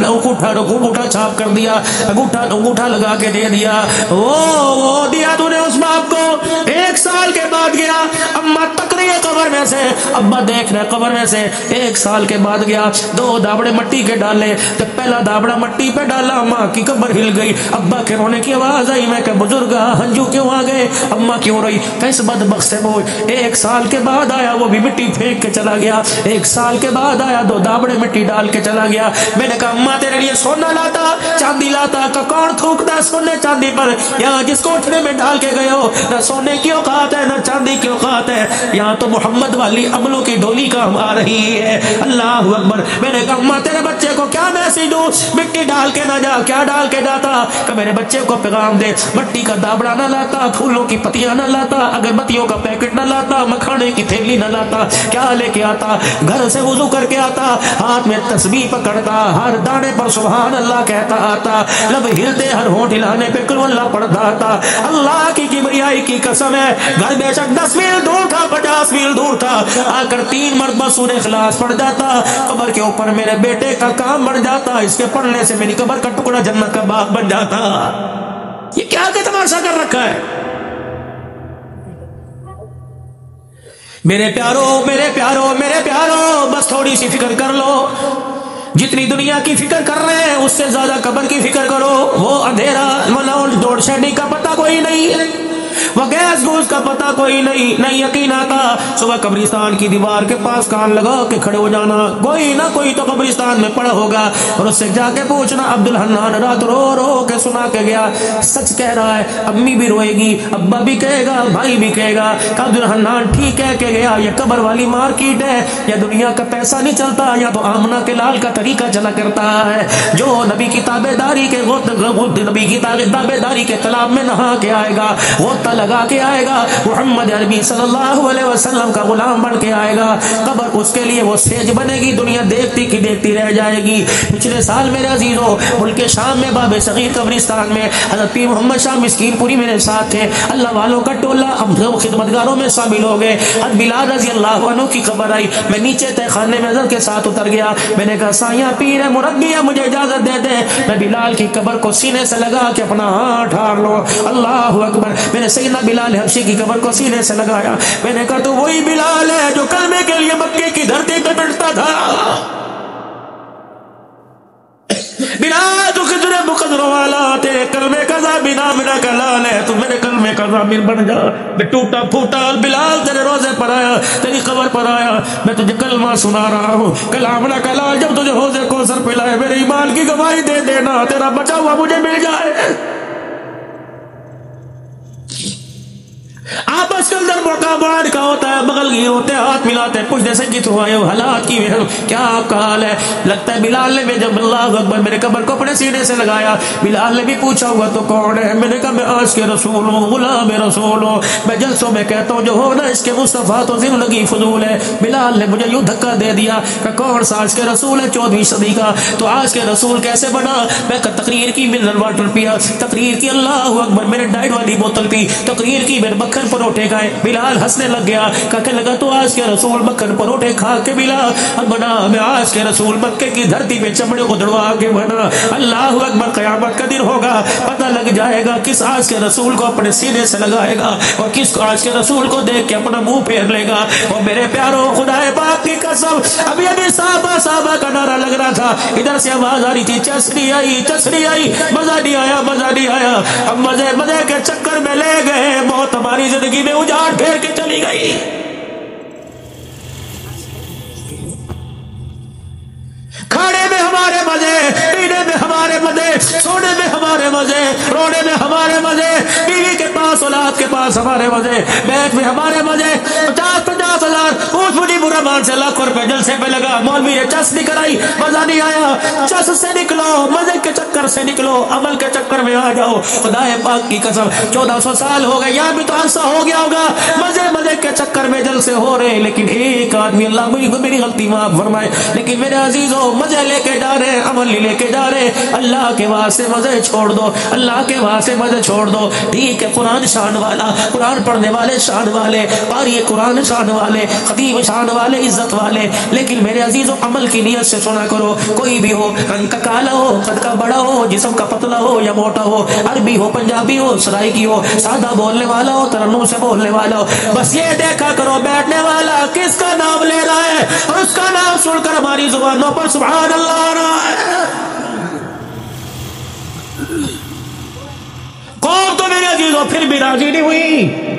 چھاپ کر دیا، انگوٹھا لگا کے دے دیا، وہ دیا تو نے اس باپ کو۔ 1 سال کے بعد گیا، اما تک رہی ہے قبر میں سے، ابا دیکھ رہے قبر میں سے، 1 سال کے بعد گیا، 2 دابڑے مٹی کے ڈالے، جب پہلا دابڑا مٹی پہ ڈالا ماں کی قبر ہل گئی، ابا کے رونے کی آواز آئی، میں کہ بزرگا ہنجو کیوں آ گئے، اما کیوں روئی، کس بدبخت سے بوجھ۔ 1 سال کے بعد آیا، وہ بھی مٹی پھینک کے چلا گیا، 1 سال کے بعد آیا، 2 دابڑے مٹی ڈال کے چلا گیا۔ میں نے کہا اما تیرے لیے سونا لاتا چاندی لاتا، کا کون تھوکتا سونے چاندی پر، یہاں جس کوٹھڑے میں ڈال کے گئے ہو نہ سونے کی اوقات ہے نہ چاندی کی اوقات ہے، یہاں تو محمد والی عملوں کی ڈولی کام آ رہی ہے، اللہ اکبر۔ میں نے کہا اما تیرے بچے کو کیا میسج دوں، مٹی ڈال کے نہ جا، کیا ڈال کے جاتا، کہ میرے بچے کو پیغام دے، مٹی کا دابڑا نہ لاتا، پھولوں کی پتیاں نہ لاتا، اگربتیوں کا پیکٹ نہ لاتا، مکھانے کی تھیلی نہ لاتا، کیا لے کے آتا، گھر سے وضو کر کے آتا، ہاتھ میں تسبیح پکڑتا، ہر دانے پر سبحان اللہ کہتا آتا، لب ہلتے ہر ہونٹ ہلانے پہ قل اللہ پڑھتا آتا۔ اللہ کی کبریائی کی قسم ہے، گھر بے شک 10 میل دور تھا، 50 میل دور تھا، آ کر 3 مرتبہ سورہ اخلاص پڑھ جاتا، قبر کے اوپر میرے بیٹے کا کام بڑھ جاتا، اس کے پڑھنے سے میری قبر کا ٹکڑا جنت کا باغ بن جاتا۔ یہ کیا کہ تماشا کر رکھا ہے؟ میرے پیارو بس تھوڑی سی فکر کر لو، جتنی دنیا کی فکر کر رہے ہیں اس سے زیادہ قبر کی فکر کرو۔ وہ اندھیرا دوڑ شہنی کا پتہ کوئی نہیں، وہ گیس گوز کا پتہ کوئی نہیں یقین آتا، صبح قبرستان کی دیوار کے پاس کان لگا کے کھڑے ہو جانا، کوئی نہ کوئی تو قبرستان میں پڑا ہوگا، اور اس سے جا کے پوچھنا عبد الحنان رات رو رو کے سنا کے گیا، سچ کہہ رہا ہے، امی بھی روئے گی، ابا بھی کہے گا، بھائی بھی کہے گا کہ عبد الحنان ٹھیک کہہ کے گیا، یہ قبر والی مارکیٹ ہے، یا دنیا کا پیسہ نہیں چلتا، یا تو آمنہ کے لال کا طریقہ چلا کرتا ہے، جو نبی کی تابعداری کے تالاب میں نہا کے آئے گا، غوطہ لگا کے آئے گا، محمد عربی صلی اللہ علیہ وسلم کا غلام بن کے آئے گا، قبر اس کے لیے وہ سیج بنے گی، دنیا دیکھتی کی دیکھتی رہ جائے گی۔ پچھلے سال میرے عزیزوں ملک شام میں باب صغیر قبرستان میں حضرت پیر محمد شاہ مسکین پوری میرے ساتھ تھے، اللہ والوں کا ٹولہ خدمتگاروں میں شامل ہو گئے، حضرت بلال رضی اللہ عنہ کی خبر آئی، میں نیچے تہ خانے میں حضرت کے ساتھ اتر گیا، میں نے کہا سایہ پیر مربی ہے، مجھے اجازت دے دے، میں بلال کی قبر کو سینے سے لگا کے اپنا ہاتھ ڈھار لو، اللہ اکبر۔ میں نے سیدنا بلال حبشی کی قبر کو سینے سے لگایا، میں نے کہا تو وہی بلال ہے جو کلمے کے لیے مکے کی دھرتی پہ پڑتا تھا، بلال تو قدر مقدر والا، تیرے کلمے کا ضامن میرا کلال ہے، تو میرے کلمے کا ضامن بن جا، میں ٹوٹا پھوٹا بلال تیرے روزے پر آیا، تیری قبر پر آیا، میں تجھے کلمہ سنا رہا ہوں، کلام نہ کلال، جب تجھے حوض کوثر پلائے میرے ایمان کی گواہی دے دینا، تیرا بچا ہوا مجھے مل جائے۔ آپس کے اندر مقابلہ کا ہوتا ہے، بغل گیر ہوتے ہیں، ہاتھ ملاتے ہیں، پوچھنے سے جیت ہوا ہے حالات کی کیا آپ کا حال ہے؟ لگتا ہے بلال نے جب اللہ اکبر میرے قبر کو اپنے سینے سے لگایا، بلال نے بھی پوچھا ہوگا تو کون ہے؟ میں نے کہا میں آج کے رسول ہوں، غلام رسول ہوں، میں جلسوں میں کہتا ہوں جو ہونا اس کے مصطفیٰ تو زندگی فضول ہے۔ بلال نے مجھے یوں دھکا دے دیا کہ کون سا آج کے رسول ہے 14ویں صدی کا، تو آج کے رسول کیسے بنا؟ میں تقریر کی منرل واٹر پیا، تقریر کی اللہ اکبر میرے ڈائٹ والی بوتل پی، تقریر کی میرے مکھن پروٹھے کھائے، بلال ہنسنے لگ گیا، کہنے لگا تو آج کے رسول مکھن پروٹھے کھا کے بلال بنا، میں آج کے رسول مکے کی دھرتی پہ چمڑے کو دڑوا کے بنا۔ اللہ اکبر، قیامت کا دن ہوگا، پتہ لگ جائے گا کس آج کے رسول کو اپنے سینے سے لگائے گا اور کس کو آج کے رسول کو دیکھ کے اپنا منہ پھیر لے گا۔ اور میرے پیاروں خدا پاک کی قسم، ابھی صحابہ کا نعرہ لگ رہا تھا، ادھر سے آواز آ رہی تھی چسری آئی، مزہ نہیں آیا، اب مزے کے چکر میں لے گئے، موت ہماری زندگی میں اجاڑ پھیر کے چلی گئی۔ کھانے میں ہمارے مزے، پینے میں ہمارے مزے، سونے میں ہمارے مزے، رونے میں ہمارے مزے، بیوی کے پاس اولاد کے پاس ہمارے مزے، بیت میں ہمارے مزے، 50 ہزار پوچھ مجھے برا مان سے لاکھ روپے جلسے پہ لگا، مولوی نے چس نہیں کرائی، مزہ نہیں آیا، چس سے نکلو، مزے کے چکر چکر سے نکلو, عمل کے چکر میں آ جاؤ. خدا پاک کی قسم 1400 سال ہو گئے, یہاں بھی تو ایسا ہو گیا ہوگا, مزے کے چکر میں جلسے ہو رہے, لیکن ایک آدمی, اللہ میری غلطی معاف فرمائے, لیکن میرے عزیزوں مزے لے کے جا رہے, عمل لے کے جا رہے. اللہ کے واسطے مزے چھوڑ دو, اللہ کے واسطے مزے چھوڑ دو. ٹھیک ہے, قرآن شان والا, قرآن پڑھنے والے شان والے, قاری قرآن شان والے, خطیب شان والے, عزت والے, لیکن میرے عزیزوں عمل کی نیت سے سنا کرو. کوئی بھی ہو, رنگ کا کالا ہو, قد کا بڑا ہو, جسم کا پتلا ہو یا موٹا ہو, عربی ہو, پنجابی ہو, سرائکی ہو, سادہ بولنے والا ہو, ترنم سے بولنے والا ہو, بس یہ دیکھا کرو بیٹھنے والا کس کا نام لے رہا ہے, اور اس کا نام سن کر ہماری زبانوں پر سبحان اللہ آ رہا ہے. قوم تو میرے عزیزوں پھر بھی راضی نہیں ہوئی.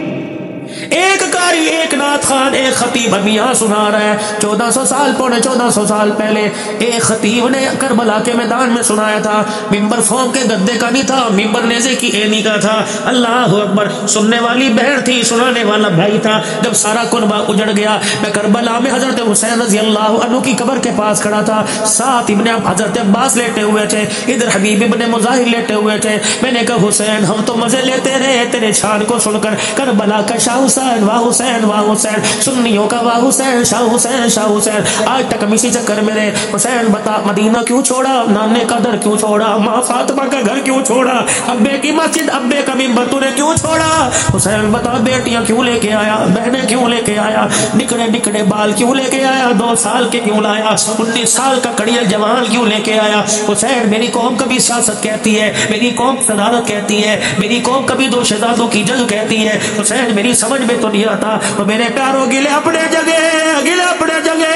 ایک قاری, ایک نعت خان, ایک خطیب ابھی یہاں سنا رہا ہے. 1400 سال, پونے 1400 سال پہلے ایک خطیب نے کربلا کے میدان میں سنایا تھا. ممبر فوم کے گدے کا نہیں تھا, ممبر نیزے کی اینی کا تھا. اللہ اکبر. سننے والی بہن تھی, سنانے والا بھائی تھا. جب سارا کنبہ اجڑ گیا, میں کربلا میں حضرت حسین رضی اللہ عنہ کی قبر کے پاس کھڑا تھا. ساتھ ابن حضرت عباس لیٹے ہوئے تھے, ادھر حبیب ابن مظاہر لیٹے ہوئے تھے. میں نے کہا حسین ہم تو مزے لیتے رہے تیرے شان کو سن کر. کربلا کا شاہ حسین, واہ حسین, واہ حسین, سنیوں کا واہ حسین, شاہ حسین, شاہ حسین. آج تک ہم اسی چکر میں رہے. حسین بتا مدینہ کیوں چھوڑا, نانے کا در کیوں چھوڑا, ماں فاطمہ کا گھر کیوں چھوڑا, ابے کی مسجد, ابے کا ممبر تو نے کیوں چھوڑا. حسین بتا بیٹیاں کیوں لے کے آیا, بہنیں کیوں لے کے آیا, نکڑے بال کیوں لے کے آیا, 2 سال کے کیوں لایا, 19 سال کا کڑیل جوان کیوں لے کے آیا. حسین میری قوم کبھی سیاست کہتی ہے, میری قوم صدارت کہتی ہے, میری قوم کبھی 2 شہزادوں کی جنگ کہتی ہے. حسین میری سمجھ میں تو نہیں آتا. اور میرے پیاروں گلے اپنے جگہ, گلے اپنے جگہ,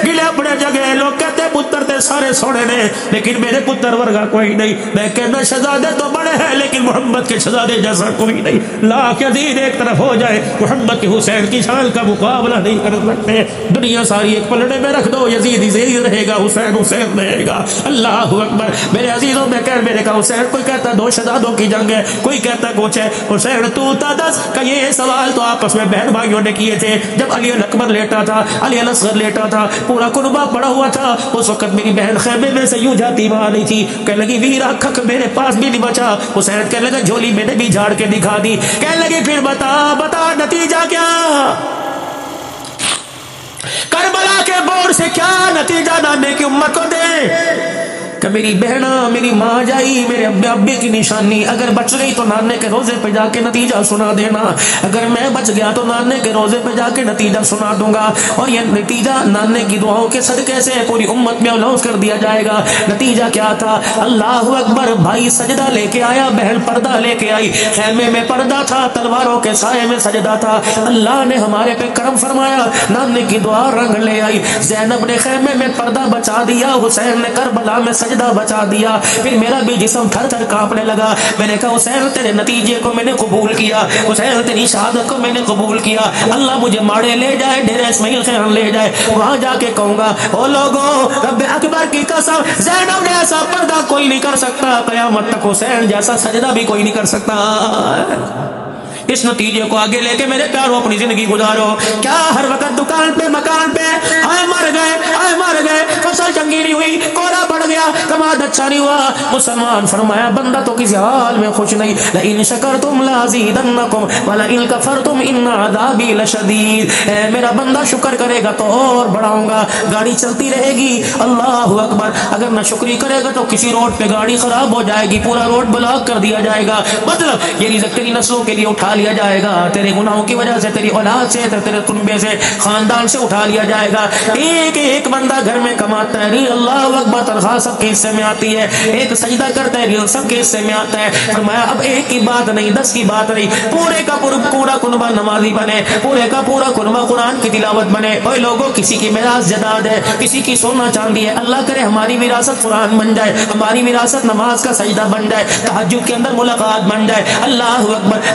گلے اپنے جگہ. لوگ کہتے پتر تے سارے سونے نے, لیکن میرے پتر ورگا کوئی نہیں. میں کہنا شہزادے تو بڑے ہیں, لیکن محمد کے شہزادے جیسا کوئی نہیں. لاکھ یزید ایک طرف ہو جائے, محمد کے حسین کی شان کا مقابلہ نہیں کر سکتے. دنیا ساری ایک پلڑے میں رکھ دو, یزید یزید رہے گا, حسین حسین رہے گا. اللہ اکبر. میرے عزیزوں میں کہہ, میرے کا حسین, کوئی کہتا 2 شہزادوں کی جنگ ہے, کوئی کہتا کچھ ہے. حسین تو تا دس کا یہ سوال تو آپس میں بہن بھائیوں نے کیے تھے. جب علی اکبر لیٹا تھا, علی اصغر لیٹا تھا, پورا کنبہ پڑا ہوا تھا. اس وقت میری بہن خیمے میں سے یوں جاتی وہاں نہیں تھی. کہنے لگی ویرا کھک میرے پاس بھی نہیں بچا. حسین کہنے لگا جھولی میں نے بھی جھاڑ کے دکھا دی. کہنے لگی پھر بتا نتیجہ کیا, کربلا کے بور سے کیا نتیجہ نانے کی امت کو دے. کہ میری بہنا, میری ماں جائی, میرے ابے کی نشانی. اگر بچ گئی تو نانے کے روزے پہ جا کے نتیجہ سنا دینا. اگر میں بچ گیا تو نانے کے روزے پہ جا کے نتیجہ سنا دوں گا. اور یہ نتیجہ نانے کی دعاؤں کے صدقے سے پوری امت میں اناؤنس کر دیا جائے گا. نتیجہ کیا تھا, اللہ اکبر. بھائی سجدہ لے کے آیا, بہن پردہ لے کے آئی. خیمے میں پردہ تھا, تلواروں کے سائے میں سجدہ تھا. اللہ نے ہمارے پہ کرم فرمایا, نانے کی دعا رنگ لے آئی. زینب نے خیمے میں پردہ بچا دیا, حسین نے کربلا میں سجدہ بچا دیا. پھر میرا بھی جسم تھر تھر کانپنے لگا. میں نے کہا حسین تیرے نتیجے کو میں نے قبول کیا, حسین تیری شہادت کو میں نے قبول کیا. اللہ مجھے ماڑے لے جائے, ڈیرہ اسماعیل خان لے جائے, وہاں جا کے کہوں گا او لوگوں, رب اکبر کی قسم, زینب نے ایسا پردہ کوئی نہیں کر سکتا, قیامت تک حسین جیسا سجدہ بھی کوئی نہیں کر سکتا. اس نتیجے کو آگے لے کے میرے پیاروں اپنی زندگی گزارو. کیا ہر وقت دکان پہ مکان پہ آئے مر گئے, فصل چنگی نہیں ہوئی, کوڑا بڑھ گیا, کماد اچھا نہیں ہوا. مسلمان فرمایا بندہ تو کسی حال میں خوش نہیں. لئن شکرتم لازیدنکم ولئن کفرتم ان عذابی لشدید. اے میرا بندہ شکر کرے گا تو اور بڑھاؤں گا, گاڑی چلتی رہے گی. اللہ اکبر. اگر نہ شکری کرے گا تو کسی روڈ پہ گاڑی خراب ہو جائے گی, پورا روڈ بلاک کر دیا جائے گا. مطلب یہ رزق تیری نسلوں کے لیے اٹھا لیا جائے گا, تیرے گناہوں کی وجہ سے, تیری اولاد سے, تیرے کنبے سے, خاندان سے اٹھا لیا جائے گا. ایک بندہ گھر میں کماتا ہے, نہیں اللہ اکبر, تنخواہ سب کے حصے میں آتی ہے. ایک سجدہ کرتا ہے, سب کے حصے میں آتا ہے. فرمایا اب ایک کی بات نہیں, 10 کی بات نہیں, پورے کا پورا کنبہ نمازی بنے, پورے کا پورا کنبہ قرآن کی تلاوت بنے. اوے لوگوں, کسی کی میراث جائیداد ہے, کسی کی سونا چاندی ہے, اللہ کرے ہماری وراثت قرآن بن جائے, ہماری وراثت نماز کا سجدہ بن جائے, تہجد کے اندر ملاقات بن جائے. اللہ اکبر.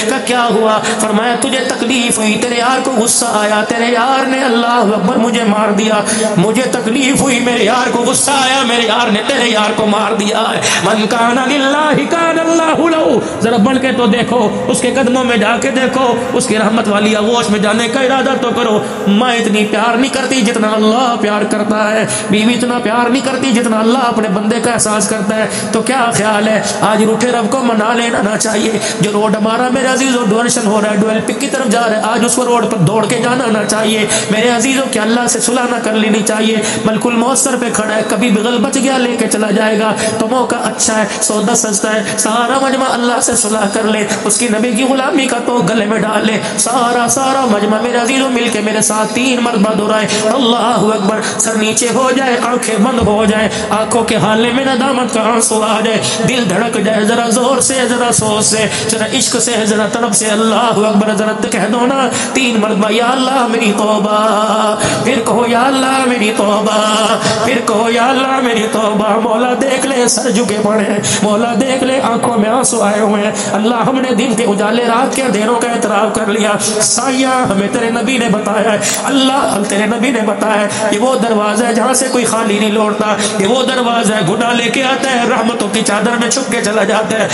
کہ کیا ہوا؟ فرمایا تجھے تکلیف ہوئی، تیرے یار کو غصہ آیا، تیرے یار نے اللہ اکبر مجھے مار دیا، مجھے تکلیف ہوئی، میرے یار کو غصہ آیا، میرے یار نے تیرے یار کو مار دیا ہے۔ من کان للہ کان اللہ لہ، ذرا بڑھ کے تو دیکھو، اس کے قدموں میں جا کے دیکھو، اس کی رحمت والی آغوش میں جانے کا ارادہ تو کرو۔ ماں اتنی پیار نہیں کرتی جتنا اللہ پیار کرتا ہے، بیوی اتنا پیار نہیں کرتی جتنا اللہ اپنے بندے کا احساس کرتا ہے۔ تو کیا خیال ہے آج روٹھے رب کو منا لینا چاہیے۔ جو روڈ ہمارا میرے عزیزوں ڈویلشن ہو رہا ہے، ڈویل پک کی طرف جا رہا ہے، آج اس کو روڈ پر دوڑ کے جانا نہ چاہیے میرے عزیزوں، کہ اللہ سے صلح نہ کر لینی چاہیے۔ ملک الموت سر پہ کھڑا ہے، کبھی بغل بچ گیا لے کے چلا جائے گا، تو موقع اچھا ہے، سودا سستا ہے، سارا مجمع اللہ سے صلح کر لے، اس کی نبی کی غلامی کا تو گلے میں ڈال لے، سارا مجمع میرے عزیزوں مل کے میرے ساتھ 3 مرتبہ دہرائے اللہ اکبر، سر نیچے ہو جائے، آنکھیں بند ہو جائے، آنکھوں کے حالے میں ندامت کا آنسو آ جائے، دل دھڑک جائے، ذرا زور سے، ذرا سوچ سے، ذرا عشق سے، ذرا طرف سے اللہ اکبر، ذرا کہہ دو نا 3 مرتبہ یا اللہ میری توبہ، پھر کہو یا اللہ میری توبہ، پھر کہو یا اللہ میری توبہ۔ مولا دیکھ لے سر جھکے پڑے ہیں، مولا دیکھ لے آنکھوں میں آنسو آئے ہوئے ہیں، اللہ ہم نے دن کے اجالے رات کے اندھیروں کا اعتراف کر لیا، سایہ ہمیں تیرے نبی نے بتایا ہے، اللہ تیرے نبی نے بتایا ہے یہ وہ دروازہ ہے جہاں سے کوئی خالی نہیں لوٹتا، یہ وہ دروازہ ہے گناہ لے کے آتا ہے، رحمتوں کی چادر میں چھپ کے چلا جاتا ہے۔